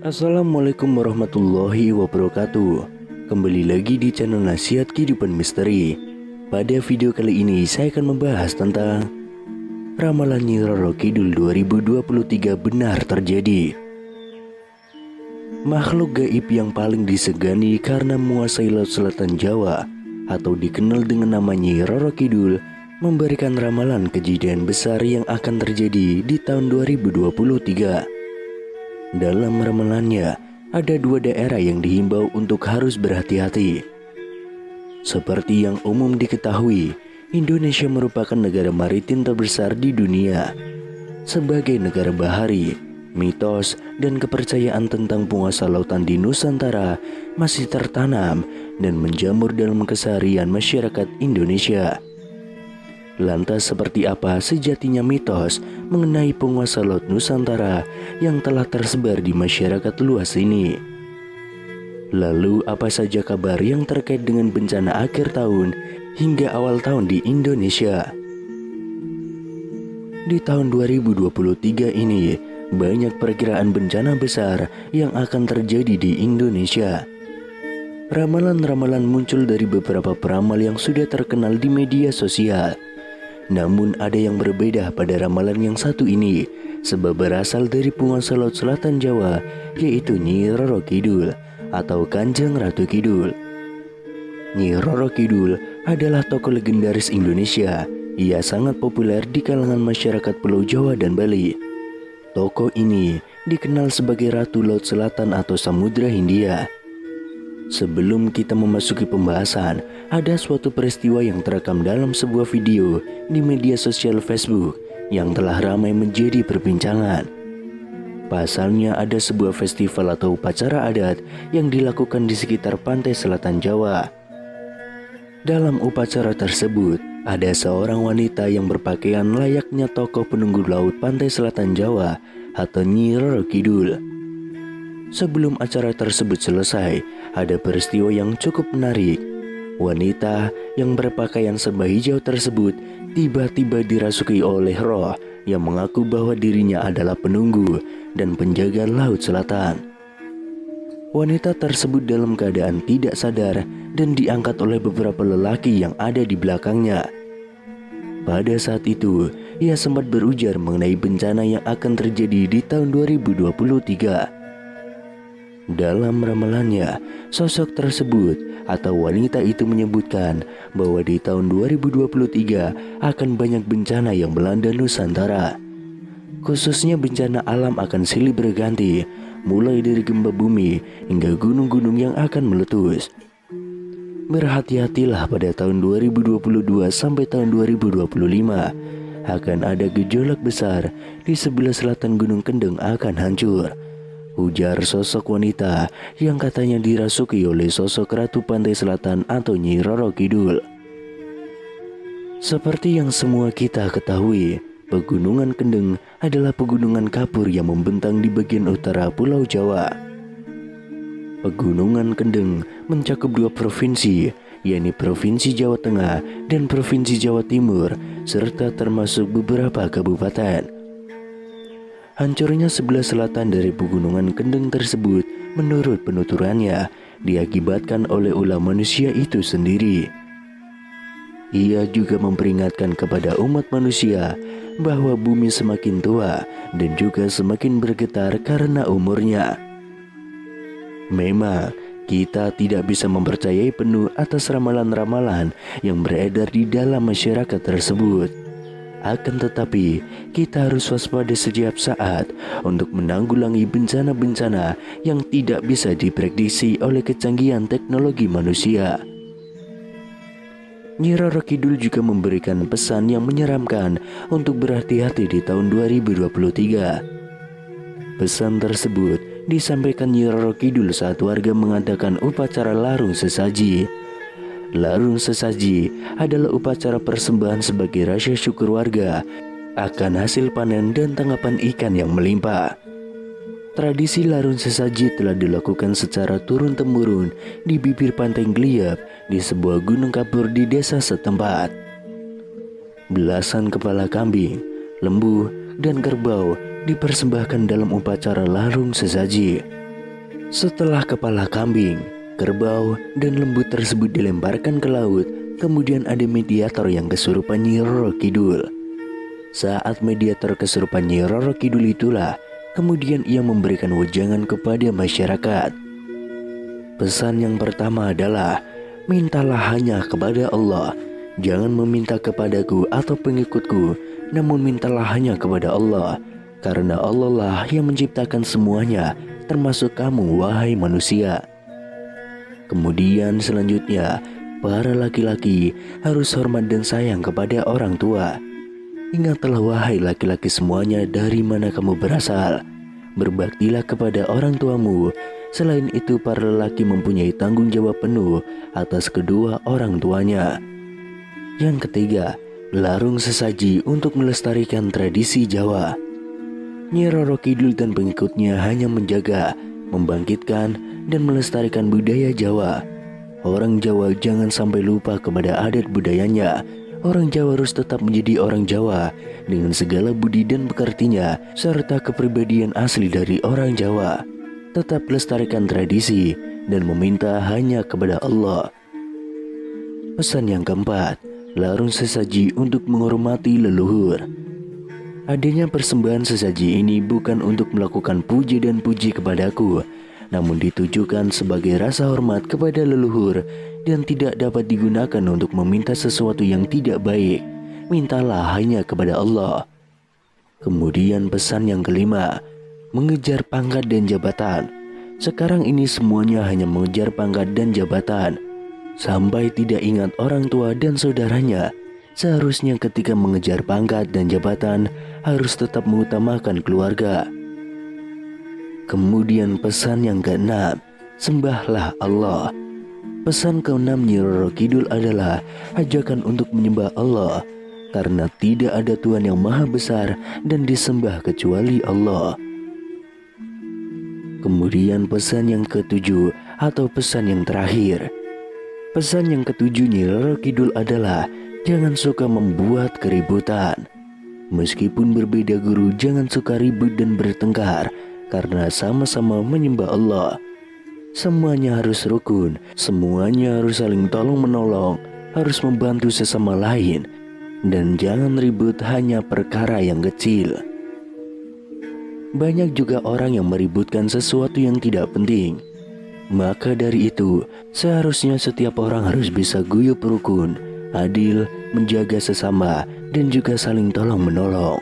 Assalamualaikum warahmatullahi wabarakatuh. Kembali lagi di channel Nasihat Kehidupan Misteri. Pada video kali ini saya akan membahas tentang ramalan Nyi Roro Kidul 2023 benar terjadi. Makhluk gaib yang paling disegani karena menguasai laut selatan Jawa atau dikenal dengan nama Nyi Roro Kidul memberikan ramalan kejadian besar yang akan terjadi di tahun 2023. Dalam ramalannya, ada dua daerah yang dihimbau untuk harus berhati-hati. Seperti yang umum diketahui, Indonesia merupakan negara maritim terbesar di dunia. Sebagai negara bahari, mitos dan kepercayaan tentang penguasa lautan di Nusantara masih tertanam dan menjamur dalam keseharian masyarakat Indonesia. Lantas seperti apa sejatinya mitos mengenai penguasa laut Nusantara yang telah tersebar di masyarakat luas ini? Lalu apa saja kabar yang terkait dengan bencana akhir tahun hingga awal tahun di Indonesia? Di tahun 2023 ini banyak perkiraan bencana besar yang akan terjadi di Indonesia. Ramalan-ramalan muncul dari beberapa peramal yang sudah terkenal di media sosial. Namun ada yang berbeda pada ramalan yang satu ini, sebab berasal dari penguasa laut selatan Jawa, yaitu Nyi Roro Kidul atau Kanjeng Ratu Kidul. Nyi Roro Kidul adalah tokoh legendaris Indonesia. Ia sangat populer di kalangan masyarakat Pulau Jawa dan Bali. Tokoh ini dikenal sebagai Ratu Laut Selatan atau Samudra Hindia. Sebelum kita memasuki pembahasan, ada suatu peristiwa yang terekam dalam sebuah video di media sosial Facebook yang telah ramai menjadi perbincangan. Pasalnya ada sebuah festival atau upacara adat yang dilakukan di sekitar pantai selatan Jawa. Dalam upacara tersebut, ada seorang wanita yang berpakaian layaknya tokoh penunggu laut pantai selatan Jawa atau Nyi Roro Kidul. Sebelum acara tersebut selesai, ada peristiwa yang cukup menarik. Wanita yang berpakaian serba hijau tersebut tiba-tiba dirasuki oleh roh yang mengaku bahwa dirinya adalah penunggu dan penjaga laut selatan. Wanita tersebut dalam keadaan tidak sadar dan diangkat oleh beberapa lelaki yang ada di belakangnya. Pada saat itu, ia sempat berujar mengenai bencana yang akan terjadi di tahun 2023. Dalam ramalannya, sosok tersebut atau wanita itu menyebutkan bahwa di tahun 2023 akan banyak bencana yang melanda Nusantara. Khususnya bencana alam akan silih berganti, mulai dari gempa bumi hingga gunung-gunung yang akan meletus. Berhati-hatilah pada tahun 2022 sampai tahun 2025. Akan ada gejolak besar di sebelah selatan Gunung Kendeng akan hancur, ujar sosok wanita yang katanya dirasuki oleh sosok Ratu Pantai Selatan atau Nyi Roro Kidul. Seperti yang semua kita ketahui, Pegunungan Kendeng adalah pegunungan kapur yang membentang di bagian utara Pulau Jawa. Pegunungan Kendeng mencakup dua provinsi, yakni Provinsi Jawa Tengah dan Provinsi Jawa Timur, serta termasuk beberapa kabupaten. Hancurnya sebelah selatan dari Pegunungan Kendeng tersebut menurut penuturannya diakibatkan oleh ulah manusia itu sendiri. Ia juga memperingatkan kepada umat manusia bahwa bumi semakin tua dan juga semakin bergetar karena umurnya. Memang kita tidak bisa mempercayai penuh atas ramalan-ramalan yang beredar di dalam masyarakat tersebut. Akan tetapi, kita harus waspada setiap saat untuk menanggulangi bencana-bencana yang tidak bisa diprediksi oleh kecanggihan teknologi manusia. Nyi Roro Kidul juga memberikan pesan yang menyeramkan untuk berhati-hati di tahun 2023. Pesan tersebut disampaikan Nyi Roro Kidul saat warga mengadakan upacara larung sesaji. Larung sesaji adalah upacara persembahan sebagai rasa syukur warga akan hasil panen dan tangkapan ikan yang melimpah. Tradisi larung sesaji telah dilakukan secara turun-temurun di bibir pantai Gliap di sebuah gunung kapur di desa setempat. Belasan kepala kambing, lembu, dan kerbau dipersembahkan dalam upacara larung sesaji. Setelah kepala kambing, kerbau, dan lembu tersebut dilemparkan ke laut, kemudian ada mediator yang kesurupan Nyi Roro Kidul. Saat mediator kesurupan Nyi Roro Kidul itulah, kemudian ia memberikan wejangan kepada masyarakat. Pesan yang pertama adalah, mintalah hanya kepada Allah. Jangan meminta kepadaku atau pengikutku, namun mintalah hanya kepada Allah. Karena Allah lah yang menciptakan semuanya, termasuk kamu wahai manusia. Kemudian selanjutnya, para laki-laki harus hormat dan sayang kepada orang tua. Ingatlah wahai laki-laki semuanya dari mana kamu berasal. Berbaktilah kepada orang tuamu. Selain itu, para lelaki mempunyai tanggung jawab penuh atas kedua orang tuanya. Yang ketiga, larung sesaji untuk melestarikan tradisi Jawa. Nyi Roro Kidul dan pengikutnya hanya menjaga, membangkitkan, dan melestarikan budaya Jawa. Orang Jawa jangan sampai lupa kepada adat budayanya. Orang Jawa harus tetap menjadi orang Jawa dengan segala budi dan pekertinya serta kepribadian asli dari orang Jawa. Tetap lestarikan tradisi dan meminta hanya kepada Allah. Pesan yang keempat, larung sesaji untuk menghormati leluhur. Adanya persembahan sesaji ini bukan untuk melakukan puji dan puji kepadaku, namun ditujukan sebagai rasa hormat kepada leluhur dan tidak dapat digunakan untuk meminta sesuatu yang tidak baik. Mintalah hanya kepada Allah. Kemudian pesan yang kelima, mengejar pangkat dan jabatan. Sekarang ini semuanya hanya mengejar pangkat dan jabatan, sampai tidak ingat orang tua dan saudaranya. Seharusnya ketika mengejar pangkat dan jabatan harus tetap mengutamakan keluarga. Kemudian pesan yang keenam, sembahlah Allah. Pesan keenam Nyi Roro Kidul adalah ajakan untuk menyembah Allah, karena tidak ada Tuhan yang maha besar dan disembah kecuali Allah. Kemudian pesan yang ketujuh atau pesan yang terakhir. Pesan yang ketujuh Nyi Roro Kidul adalah jangan suka membuat keributan. Meskipun berbeda guru, jangan suka ribut dan bertengkar, karena sama-sama menyembah Allah. Semuanya harus rukun, semuanya harus saling tolong-menolong, harus membantu sesama lain, dan jangan ribut hanya perkara yang kecil. Banyak juga orang yang meributkan sesuatu yang tidak penting. Maka dari itu, seharusnya setiap orang harus bisa guyup rukun, adil, menjaga sesama, dan juga saling tolong-menolong.